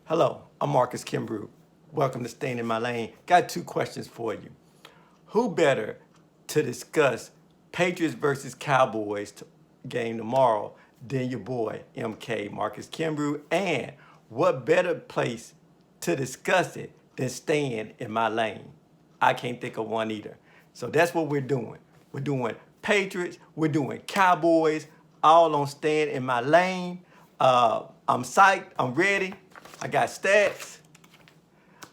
Hello, I'm Marcus Kimbrough. Welcome to Staying in My Lane. Got two questions for you. Who better to discuss Patriots versus Cowboys game tomorrow than your boy MK Marcus Kimbrough? And what better place to discuss it than staying in my lane? I can't think of one either. So that's what we're doing. We're doing Patriots, we're doing Cowboys, all on staying in my lane. I'm psyched, I'm ready. I got stats.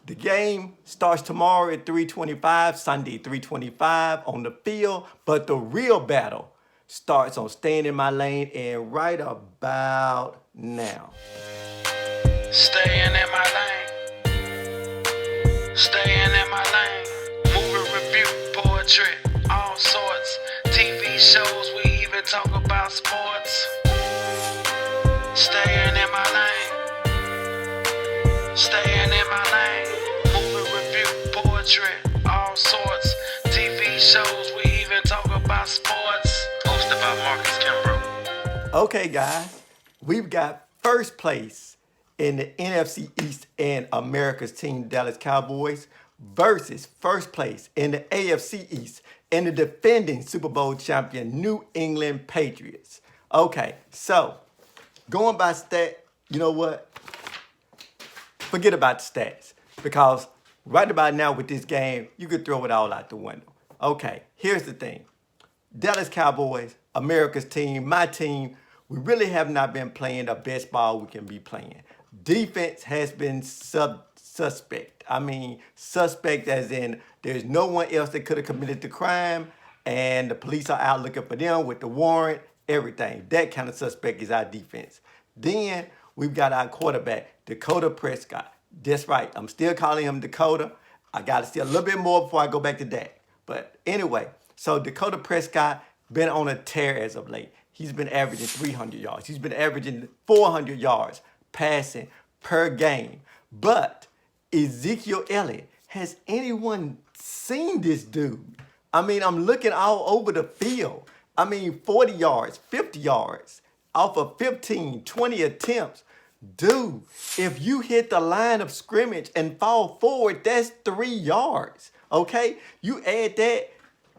The game starts tomorrow at 3:25, Sunday 3:25 on the field, but the real battle starts on staying in my lane and right about now. Staying in my lane, staying in my lane. Movie review, poetry, all sorts. TV shows, we even talk about sports. Staying in my lane, staying in my lane. Movie review, poetry, all sorts. TV shows, we even talk about sports. Hosted by Marcus Kimbrough. Okay, guys, we've got first place in the NFC East and America's team, Dallas Cowboys, versus first place in the AFC East and the defending Super Bowl champion, New England Patriots. Okay, so going by stat, you know what? Forget about the stats because right about now with this game, you could throw it all out the window. Okay, here's the thing. Dallas Cowboys, America's team, my team, we really have not been playing the best ball we can be playing. Defense has been suspect. I mean, suspect as in there's no one else that could have committed the crime and the police are out looking for them with the warrant, everything. That kind of suspect is our defense. Then we've got our quarterback, Dakota Prescott. That's right, I'm still calling him Dakota. I got to see a little bit more before I go back to that. But anyway, so Dakota Prescott been on a tear as of late. He's been averaging 300 yards. He's been averaging 400 yards passing per game. But Ezekiel Elliott, has anyone seen this dude? I mean, I'm looking all over the field. I mean, 40 yards, 50 yards, off of 15, 20 attempts. Dude, if you hit the line of scrimmage and fall forward, that's 3 yards, okay? You add that,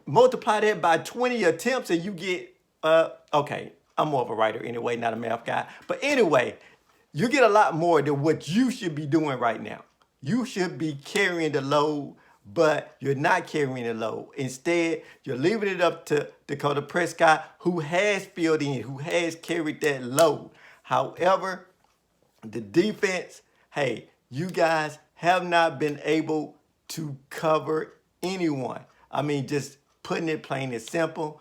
multiply that by 20 attempts and you get, okay, I'm more of a writer anyway, not a math guy. But anyway, you get a lot more than what you should be doing right now. You should be carrying the load, but you're not carrying the load. Instead, you're leaving it up to Dakota Prescott, who has filled in, who has carried that load. However, the defense, hey, you guys have not been able to cover anyone. I mean, just putting it plain and simple.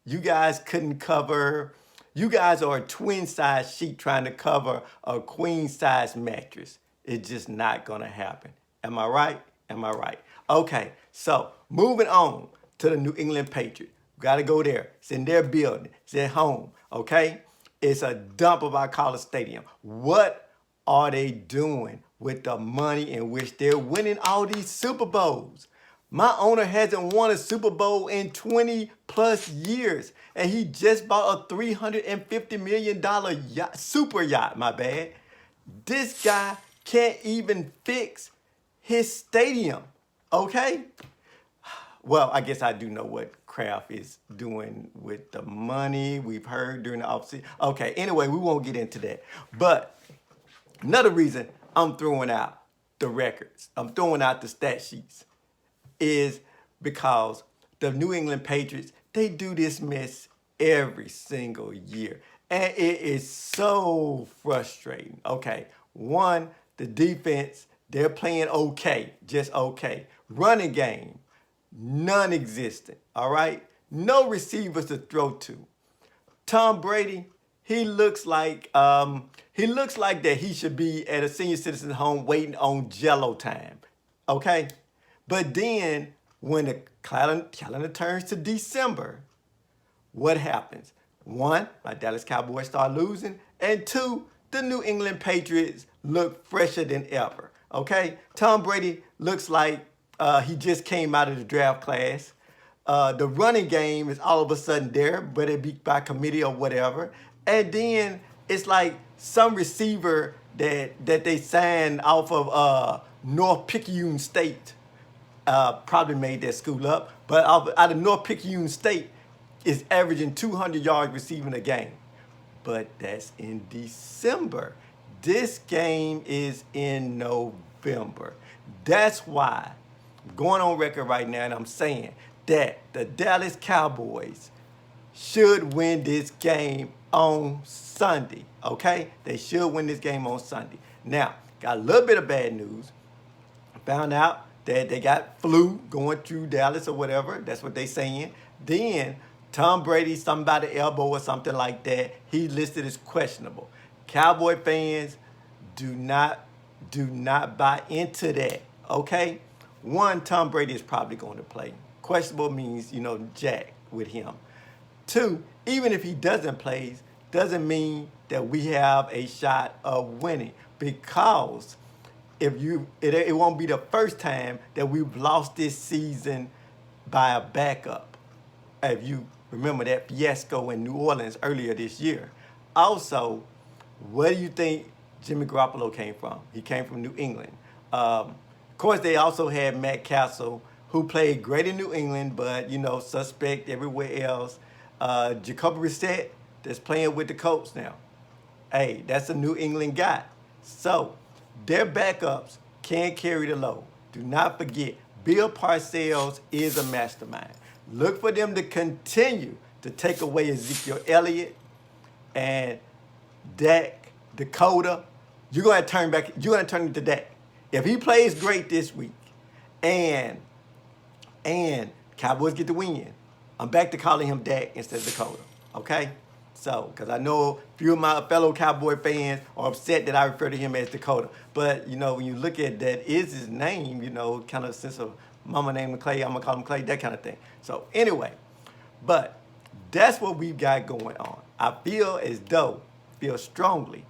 You guys couldn't cover, you guys are a twin size sheet trying to cover a queen size mattress. It's just not gonna happen. Am I right? Am I right? Okay, so moving on to the New England Patriots. Gotta go there. It's in their building. It's at home, okay? It's a dump of our college stadium. What are they doing with the money in which they're winning all these Super Bowls? My owner hasn't won a Super Bowl in 20 plus years, and he just bought a $350 million yacht, super yacht, my bad. This guy can't even fix his stadium, okay? Well, I guess I do know what Kraft is doing with the money we've heard during the offseason. Okay, anyway, we won't get into that. But another reason I'm throwing out the records, I'm throwing out the stat sheets, is because the New England Patriots, they do this mess every single year. And it is so frustrating. Okay, one, the defense, they're playing okay, just okay. Running game, non-existent, all right? No receivers to throw to. Tom Brady, he looks like that he should be at a senior citizen home waiting on Jello time, okay? But then when the calendar turns to December, what happens? One, my Dallas Cowboys start losing, and two, the New England Patriots look fresher than ever, okay? Tom Brady looks like he just came out of the draft class. The running game is all of a sudden there, whether it be by committee or whatever. And then it's like some receiver that they signed off of North Picayune State. Probably made that school up, but out of North Picayune State is averaging 200 yards receiving a game. But that's in December. This game is in November. That's why I'm going on record right now and I'm saying that the Dallas Cowboys should win this game on Sunday, okay? They should win this game on Sunday. Now, got a little bit of bad news. Found out that they got flu going through Dallas or whatever. That's what they saying. Then Tom Brady, something about the elbow or something like that, he listed as questionable. Cowboy fans, do not buy into that, okay? One, Tom Brady is probably going to play. Questionable means, jack with him. Two, even if he doesn't play, doesn't mean that we have a shot of winning, because it won't be the first time that we've lost this season by a backup. If you remember that fiasco in New Orleans earlier this year. Also, where do you think Jimmy Garoppolo came from? He came from New England. Of course, they also had Matt Castle, who played great in New England, but, suspect everywhere else. Jacoby Brissett, that's playing with the Colts now. Hey, that's a New England guy. So, their backups can carry the load. Do not forget, Bill Parcells is a mastermind. Look for them to continue to take away Ezekiel Elliott and Dak, Dakota. You're going to turn it to Dak. If he plays great this week and Cowboys get the win, I'm back to calling him Dak instead of Dakota, okay? So, because I know a few of my fellow Cowboy fans are upset that I refer to him as Dakota. But, when you look at that is his name, kind of sense of mama named him Clay, I'm going to call him Clay, that kind of thing. So, anyway, but that's what we've got going on. I feel strongly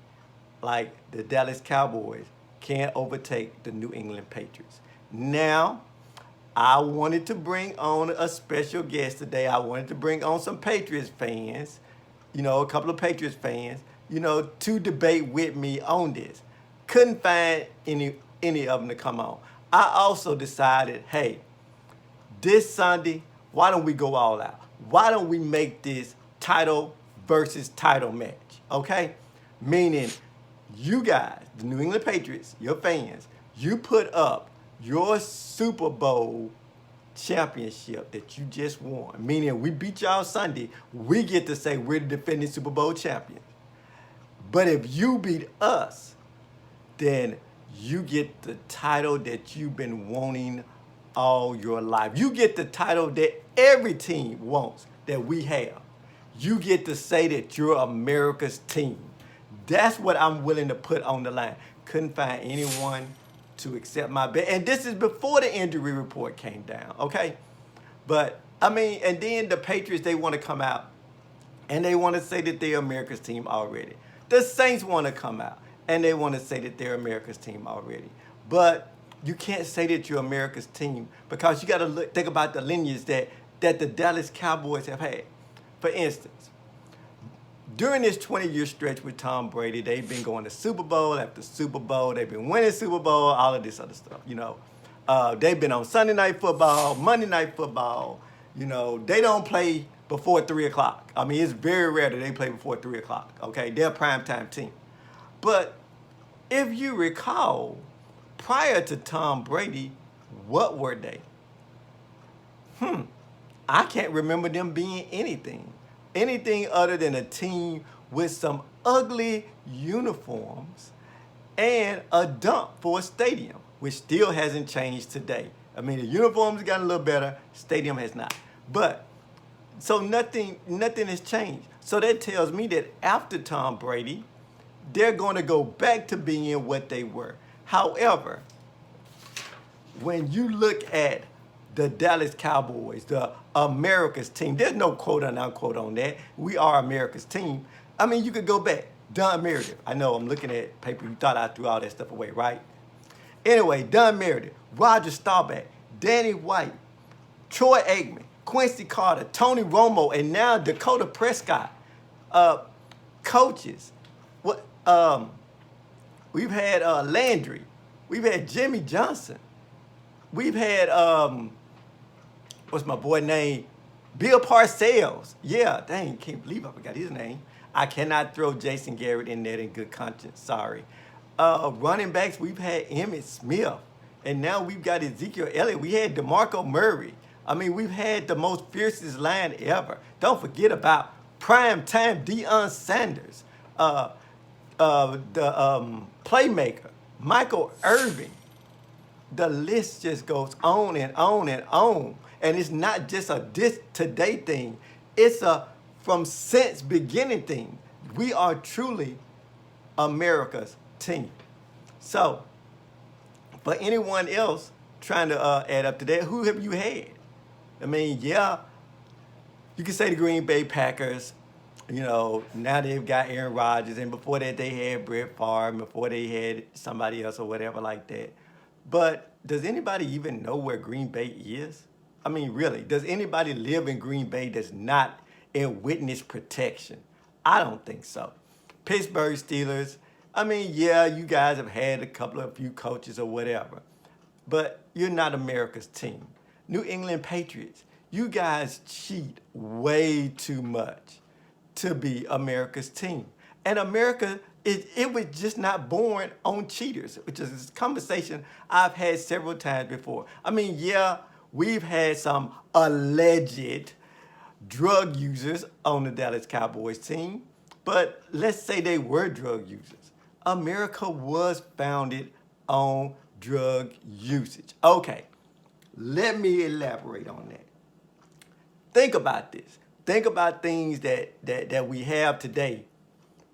like the Dallas Cowboys can't overtake the New England Patriots. Now, I wanted to bring on a special guest today. I wanted to bring on some Patriots fans, a couple of Patriots fans, to debate with me on this. Couldn't find any of them to come on. I also decided, hey, this Sunday, why don't we go all out? Why don't we make this title versus title match, okay? Meaning, you guys, the New England Patriots, your fans, you put up your Super Bowl championship that you just won. Meaning, we beat y'all Sunday, we get to say we're the defending Super Bowl champions. But if you beat us, then you get the title that you've been wanting all your life. You get the title that every team wants that we have. You get to say that you're America's team. That's what I'm willing to put on the line. Couldn't find anyone to accept my bet. And this is before the injury report came down, okay? But, and then the Patriots, they want to come out and they want to say that they're America's team already. The Saints want to come out and they want to say that they're America's team already. But you can't say that you're America's team because you got to think about the lineage that the Dallas Cowboys have had. For instance, during this 20-year stretch with Tom Brady, they've been going to Super Bowl after Super Bowl. They've been winning Super Bowl, all of this other stuff, They've been on Sunday Night Football, Monday Night Football. They don't play before 3 o'clock. It's very rare that they play before 3 o'clock, okay? They're a primetime team. But if you recall, prior to Tom Brady, what were they? I can't remember them being anything other than a team with some ugly uniforms and a dump for a stadium, which still hasn't changed today. The uniforms got a little better, stadium has not. But, so nothing has changed. So that tells me that after Tom Brady, they're going to go back to being what they were. However, when you look at the Dallas Cowboys, the America's team, there's no quote and unquote on that. We are America's team. You could go back. Don Meredith. I know I'm looking at paper. You thought I threw all that stuff away, right? Anyway, Don Meredith, Roger Staubach, Danny White, Troy Aikman, Quincy Carter, Tony Romo, and now Dakota Prescott. Coaches. We've had Landry. We've had Jimmy Johnson. We've had what's my boy name? Bill Parcells. Yeah, dang, can't believe I forgot his name. I cannot throw Jason Garrett in there in good conscience. Sorry. Running backs, we've had Emmitt Smith. And now we've got Ezekiel Elliott. We had DeMarco Murray. I mean, we've had the most fiercest line ever. Don't forget about prime time Deion Sanders, the playmaker, Michael Irvin. The list just goes on and on and on. And it's not just a this today thing. It's a from since beginning thing. We are truly America's team. So, for anyone else trying to add up to that, who have you had? I mean, yeah, you can say the Green Bay Packers. You know, now they've got Aaron Rodgers, and before that they had Brett Favre, and before they had somebody else or whatever like that. But does anybody even know where Green Bay is? I mean, really, does anybody live in Green Bay that's not in witness protection? I don't think so. Pittsburgh Steelers, I mean, yeah, you guys have had a few coaches or whatever, but you're not America's team. New England Patriots, you guys cheat way too much to be America's team. And America, it was just not born on cheaters, which is a conversation I've had several times before. I mean, yeah, we've had some alleged drug users on the Dallas Cowboys team, but let's say they were drug users. America was founded on drug usage. Okay, let me elaborate on that. Think about this. Think about things that we have today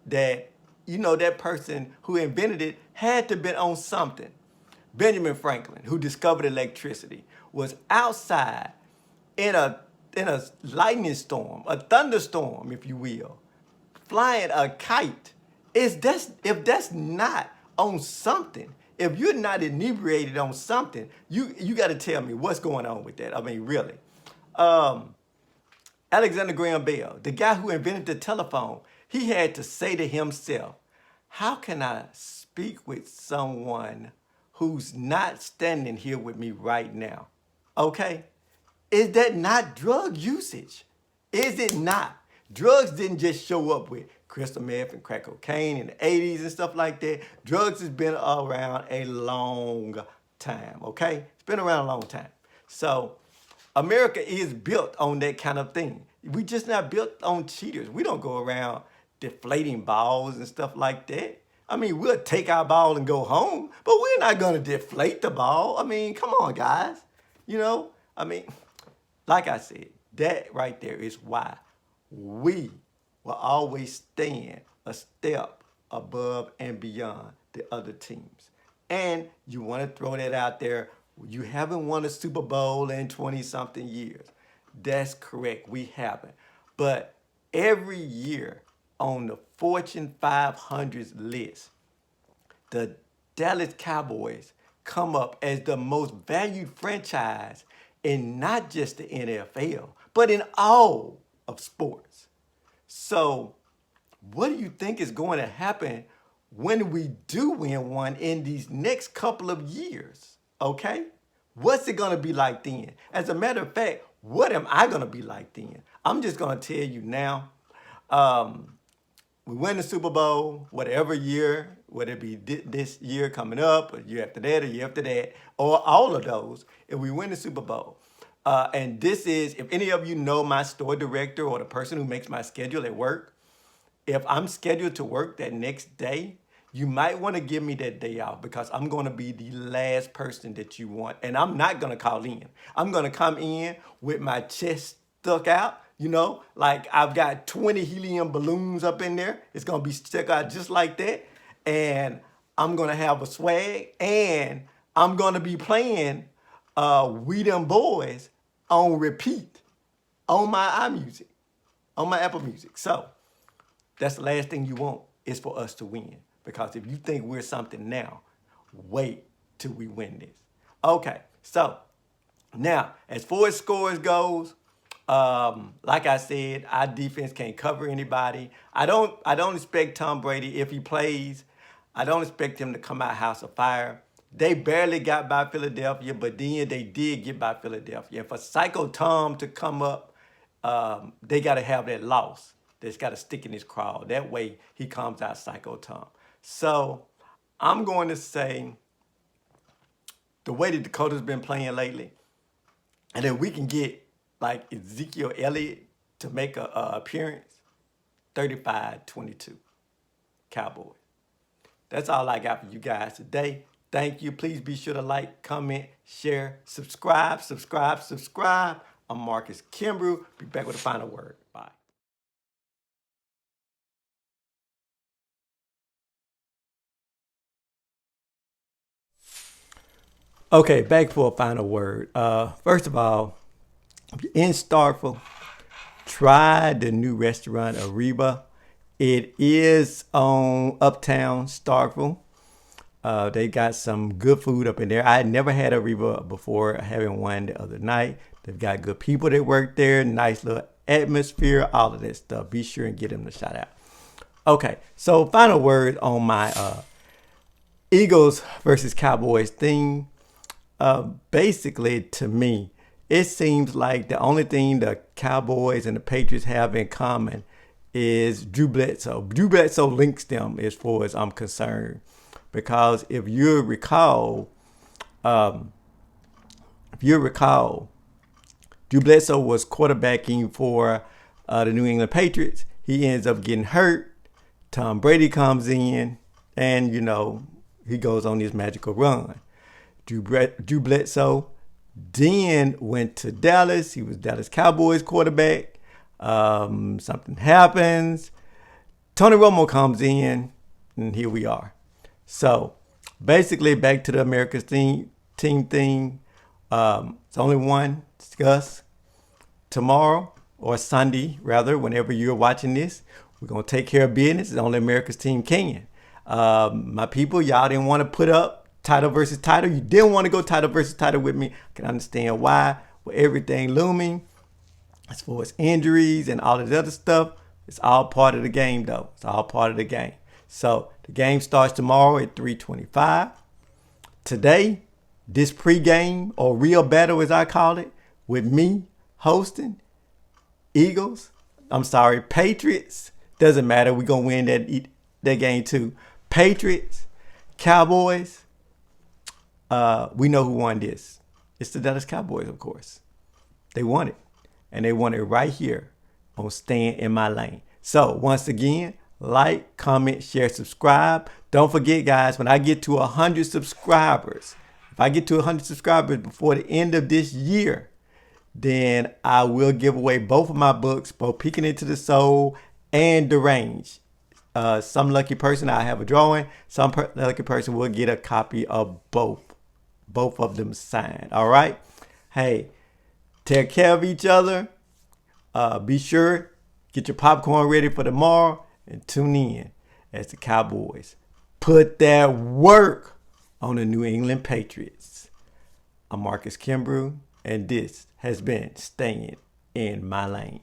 that, you know, that person who invented it had to been on something. Benjamin Franklin, who discovered electricity, was outside in a lightning storm, a thunderstorm, if you will, flying a kite. If that's not on something, if you're not inebriated on something, you got to tell me what's going on with that. I mean, really. Alexander Graham Bell, the guy who invented the telephone, he had to say to himself, how can I speak with someone who's not standing here with me right now? Okay? Is that not drug usage? Is it not? Drugs didn't just show up with crystal meth and crack cocaine in the 80s and stuff like that. Drugs has been around a long time, okay? It's been around a long time. So America is built on that kind of thing. We just not built on cheaters. We don't go around deflating balls and stuff like that. I mean, we'll take our ball and go home, but we're not going to deflate the ball. I mean, come on, guys. You know, I mean, like I said, that right there is why we will always stand a step above and beyond the other teams. And you want to throw that out there. You haven't won a Super Bowl in 20-something years. That's correct. We haven't. But every year on the Fortune 500 list, the Dallas Cowboys come up as the most valued franchise in not just the NFL, but in all of sports. So what do you think is going to happen when we do win one in these next couple of years? Okay? What's it going to be like then? As a matter of fact, what am I going to be like then? I'm just going to tell you now. We win the Super Bowl, whatever year, whether it be this year coming up, or year after that, or year after that, or all of those, if we win the Super Bowl. And this is, if any of you know my store director or the person who makes my schedule at work, if I'm scheduled to work that next day, you might want to give me that day off because I'm going to be the last person that you want. And I'm not going to call in. I'm going to come in with my chest stuck out, you know, like I've got 20 helium balloons up in there. It's going to be stuck out just like that. And I'm going to have a swag. And I'm going to be playing We Them Boys on repeat on my iMusic, on my Apple Music. So that's the last thing you want is for us to win. Because if you think we're something now, wait till we win this. Okay, so now as far as scores goes, like I said, our defense can't cover anybody. I don't expect Tom Brady, if he plays, I don't expect them to come out house of fire. They barely got by Philadelphia, but then they did get by Philadelphia. And for Psycho Tom to come up, they got to have that loss. That's got to stick in his craw. That way he comes out Psycho Tom. So I'm going to say the way the Dakota's been playing lately, and then we can get like Ezekiel Elliott to make a appearance, 35-22, Cowboys. That's all I got for you guys today. Thank you. Please be sure to like, comment, share, subscribe. I'm Marcus Kimbrough. Be back with a final word. Bye. Okay, back for a final word. First of all, if you're in Starkville, try the new restaurant Ariba. It is on Uptown Starkville. They got some good food up in there. I had never had Ariba before, having one the other night. They've got good people that work there, nice little atmosphere, all of that stuff. Be sure and get them a shout out. Okay, so final word on my Eagles versus Cowboys thing. Basically, to me, it seems like the only thing the Cowboys and the Patriots have in common is Drew Bledsoe. Drew Bledsoe links them as far as I'm concerned. Because if you recall, Drew Bledsoe was quarterbacking for the New England Patriots. He ends up getting hurt. Tom Brady comes in, and he goes on this magical run. Drew Bledsoe then went to Dallas. He was Dallas Cowboys quarterback. Something happens. Tony Romo comes in, and here we are. So basically, back to the America's team thing. It's only one. Discuss tomorrow or Sunday, rather, whenever you're watching this. We're going to take care of business. It's only America's team can. My people, y'all didn't want to put up title versus title. You didn't want to go title versus title with me. I can understand why. With everything looming, as far as injuries and all of the other stuff, it's all part of the game, though. It's all part of the game. So the game starts tomorrow at 3:25. Today, this pregame, or real battle as I call it, with me hosting Patriots. Doesn't matter. We're going to win that game too. Patriots, Cowboys. We know who won this. It's the Dallas Cowboys, of course. They won it. And they won it right here on Staying in My Lane. So once again, like, comment, share, subscribe. Don't forget, guys, when I get to 100 subscribers, if I get to 100 subscribers before the end of this year, then I will give away both of my books, both Peeking Into the Soul and Deranged. Some lucky person, I have a drawing. Some lucky person will get a copy of both of them signed. All right? Hey, take care of each other. Be sure, get your popcorn ready for tomorrow. And tune in as the Cowboys put their work on the New England Patriots. I'm Marcus Kimbrough, and this has been Staying in My Lane.